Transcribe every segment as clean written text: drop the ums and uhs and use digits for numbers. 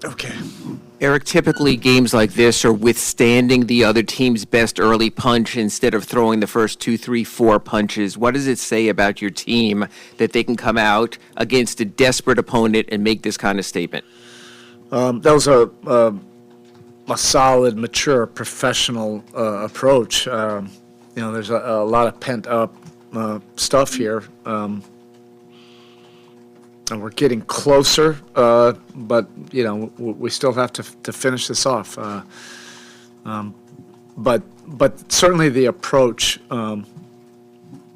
Okay. Erik, typically games like this are withstanding the other team's best early punch instead of throwing the first 2, 3, 4 punches. What does it say about your team that they can come out against a desperate opponent and make this kind of statement? That was a solid, mature, professional approach. There's a lot of pent up stuff here. And we're getting closer, but we still have to finish this off. But certainly the approach, and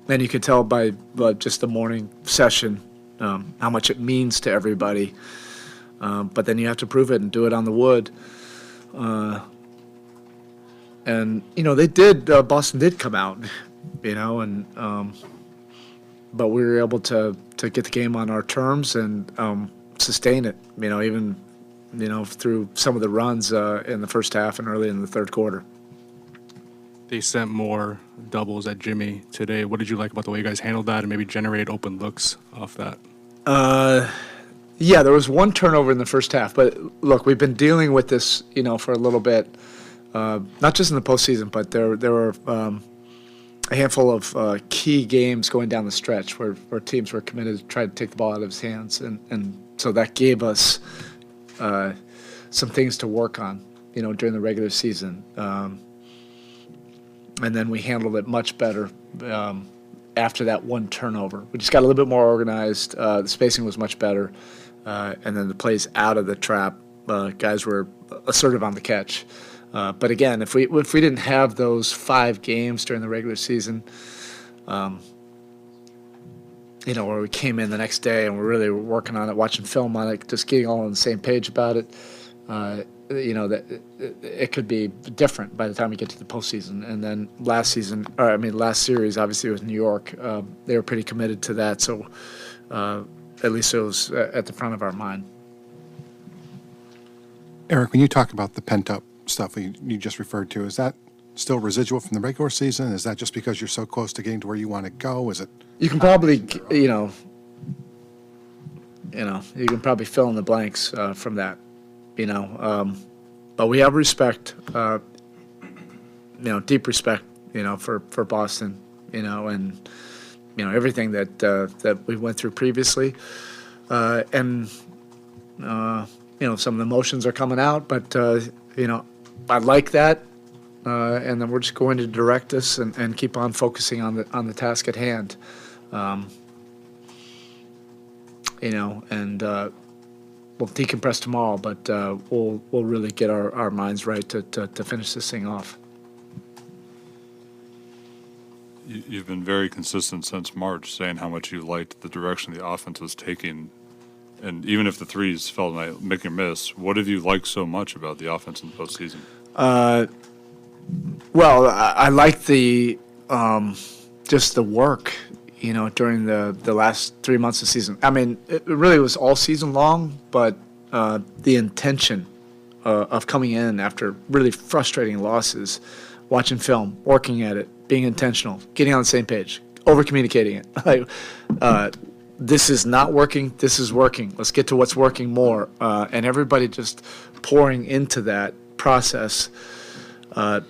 you can tell by just the morning session how much it means to everybody. But then you have to prove it and do it on the wood. And they did. Boston did come out, but we were able to get the game on our terms and sustain it, even, through some of the runs in the first half and early in the third quarter. They sent more doubles at Jimmy today. What did you like about the way you guys handled that and maybe generate open looks off that? Yeah, there was one turnover in the first half, but look, we've been dealing with this, for a little bit, not just in the postseason, but there were a handful of key games going down the stretch where teams were committed to try to take the ball out of his hands. And so that gave us some things to work on, during the regular season. And then we handled it much better after that one turnover. We just got a little bit more organized. The spacing was much better. And then the plays out of the trap, guys were assertive on the catch. But again, if we didn't have those 5 games during the regular season, where we came in the next day and we're really working on it, watching film on it, just getting all on the same page about it, that it could be different by the time we get to the postseason. And then last series, obviously it was New York. They were pretty committed to that, so at least it was at the front of our mind. Erik, when you talk about the pent-up stuff you just referred to, is that still residual from the regular season? Is that just because you're so close to getting to where you want to go? Is it? You can probably, you can probably fill in the blanks from that, but we have respect, deep respect, for Boston, and everything that we went through previously, and some of the emotions are coming out, but I like that, and then we're just going to direct us and keep on focusing on the task at hand, and we'll decompress tomorrow, but we'll really get our minds right to finish this thing off. You've been very consistent since March, saying how much you liked the direction the offense was taking. And even if the threes felt like making a miss, what have you liked so much about the offense in the postseason? Well, I like the just the work, during the last 3 months of the season. I mean, it really was all season long, but the intention of coming in after really frustrating losses, watching film, working at it, being intentional, getting on the same page, over-communicating it. This is not working, this is working. Let's get to what's working more. And everybody just pouring into that process. Those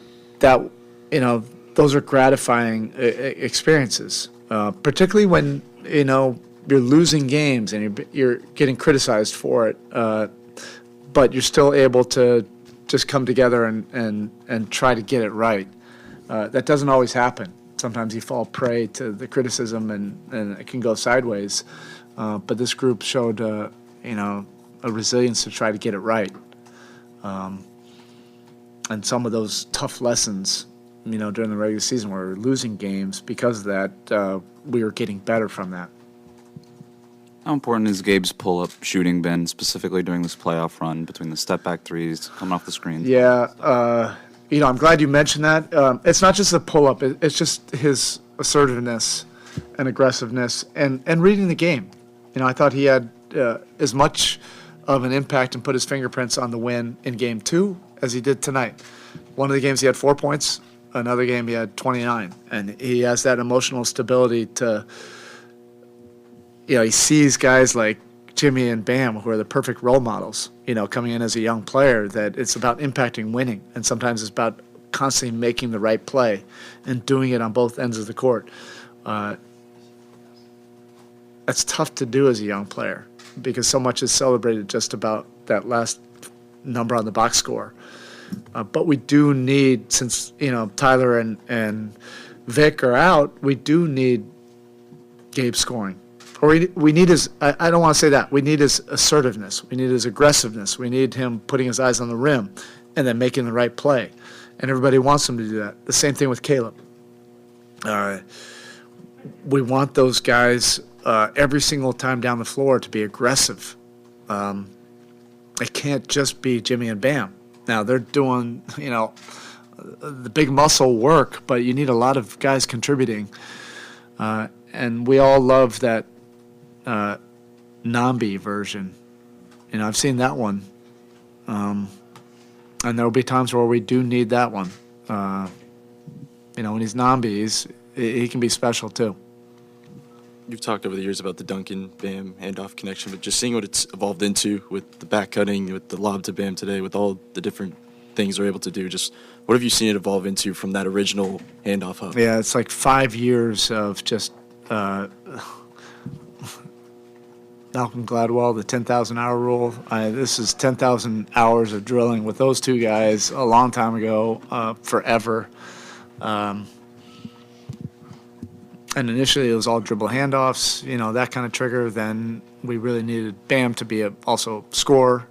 are gratifying experiences, particularly when, you're losing games and you're getting criticized for it, but you're still able to just come together and try to get it right. That doesn't always happen. Sometimes you fall prey to the criticism and it can go sideways. But this group showed, a resilience to try to get it right. And some of those tough lessons, during the regular season where we were losing games because of that, we were getting better from that. How important has Gabe's pull-up shooting been, specifically during this playoff run, between the step-back threes, coming off the screen? Yeah, I'm glad you mentioned that. It's not just a pull-up. It's just his assertiveness and aggressiveness and reading the game. I thought he had as much of an impact and put his fingerprints on the win in Game 2 as he did tonight. One of the games he had 4 points. Another game he had 29. And he has that emotional stability to, he sees guys like Jimmy and Bam, who are the perfect role models, coming in as a young player, that it's about impacting winning. And sometimes it's about constantly making the right play and doing it on both ends of the court. That's tough to do as a young player because so much is celebrated just about that last number on the box score. But we do need, since Tyler and Vic are out, we do need Gabe scoring. Or we need his, I don't want to say that, we need his assertiveness, we need his aggressiveness, we need him putting his eyes on the rim and then making the right play. And everybody wants him to do that. The same thing with Caleb. We want those guys every single time down the floor to be aggressive. It can't just be Jimmy and Bam. Now, they're doing, the big muscle work, but you need a lot of guys contributing. And we all love that Nambi version. I've seen that one. And there will be times where we do need that one. When he's Nambi, he can be special too. You've talked over the years about the Duncan Bam handoff connection, but just seeing what it's evolved into with the back cutting, with the lob to Bam today, with all the different things they're able to do, just what have you seen it evolve into from that original handoff hub? Yeah, it's like 5 years of just Malcolm Gladwell, the 10,000 hour rule. This is 10,000 hours of drilling with those two guys a long time ago, forever. And initially it was all dribble handoffs, that kind of trigger. Then we really needed Bam to be also scorer.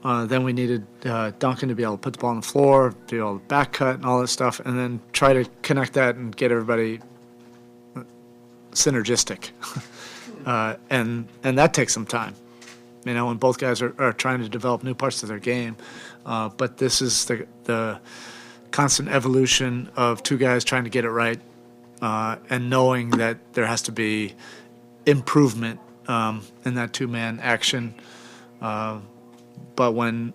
Then we needed Duncan to be able to put the ball on the floor, do all the back cut and all that stuff, and then try to connect that and get everybody synergistic. And that takes some time, when both guys are trying to develop new parts of their game. But this is the constant evolution of two guys trying to get it right. And knowing that there has to be improvement in that two-man action. But when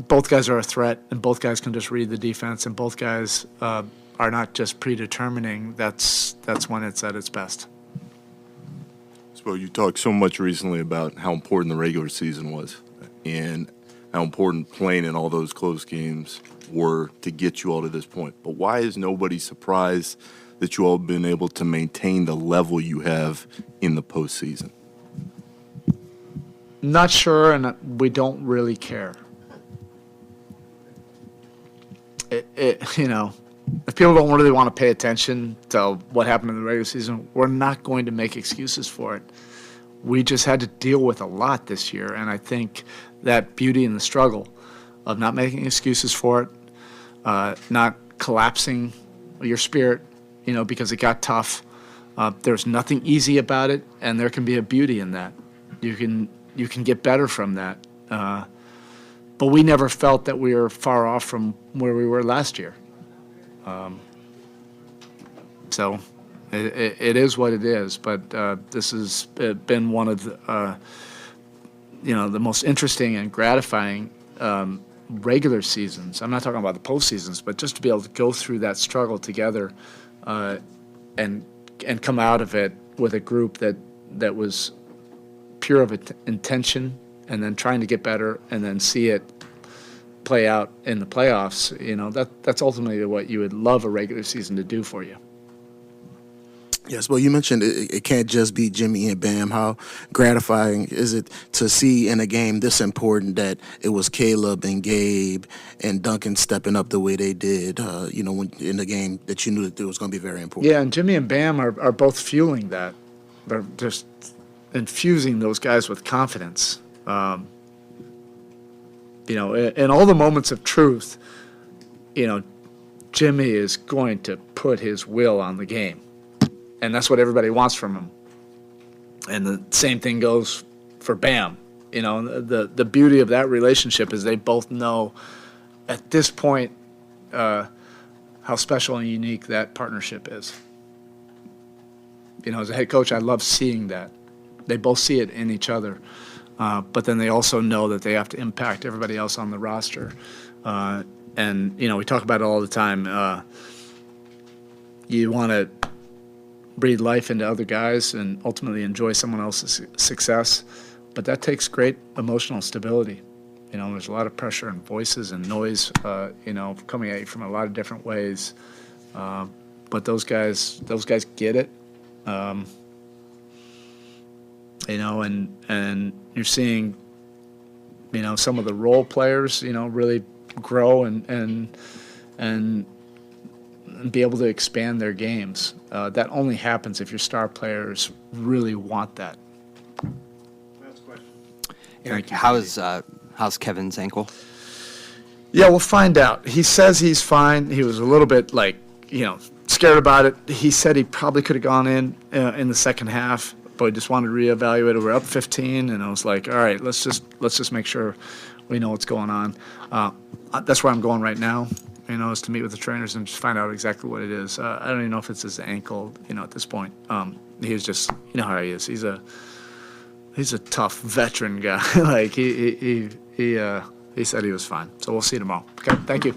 both guys are a threat and both guys can just read the defense and both guys are not just predetermining, that's when it's at its best. Well, you talked so much recently about how important the regular season was and how important playing in all those close games were to get you all to this point. But why is nobody surprised that you all have been able to maintain the level you have in the postseason? Not sure, and we don't really care. If people don't really want to pay attention to what happened in the regular season, we're not going to make excuses for it. We just had to deal with a lot this year, and I think that beauty in the struggle of not making excuses for it, not collapsing your spirit, because it got tough. There's nothing easy about it, and there can be a beauty in that. You can get better from that. But we never felt that we were far off from where we were last year. So it is what it is. But this has been one of the, the most interesting and gratifying regular seasons. I'm not talking about the postseasons, but just to be able to go through that struggle together. And come out of it with a group that was pure of intention, and then trying to get better, and then see it play out in the playoffs. That's ultimately what you would love a regular season to do for you. Yes, well, you mentioned it can't just be Jimmy and Bam. How gratifying is it to see in a game this important that it was Caleb and Gabe and Duncan stepping up the way they did, when in the game that you knew that it was going to be very important? Yeah, and Jimmy and Bam are both fueling that. They're just infusing those guys with confidence. In all the moments of truth, Jimmy is going to put his will on the game. And that's what everybody wants from him. And the same thing goes for Bam. The beauty of that relationship is they both know at this point how special and unique that partnership is. As a head coach, I love seeing that. They both see it in each other. But then they also know that they have to impact everybody else on the roster. And we talk about it all the time. You want to breathe life into other guys and ultimately enjoy someone else's success. But that takes great emotional stability. You know, there's a lot of pressure and voices and noise, coming at you from a lot of different ways. But those guys get it. And you're seeing, some of the role players, really grow and be able to expand their games. That only happens if your star players really want that. Erik, how's Kevin's ankle? Yeah, we'll find out. He says he's fine. He was a little bit scared about it. He said he probably could have gone in the second half, but he just wanted to reevaluate it. We're up 15, and I was like, all right, let's just make sure we know what's going on. That's where I'm going right now, is to meet with the trainers and just find out exactly what it is. I don't even know if it's his ankle, at this point. He was just, how he is. He's a tough veteran guy. Like he said he was fine. So we'll see tomorrow. Okay, thank you.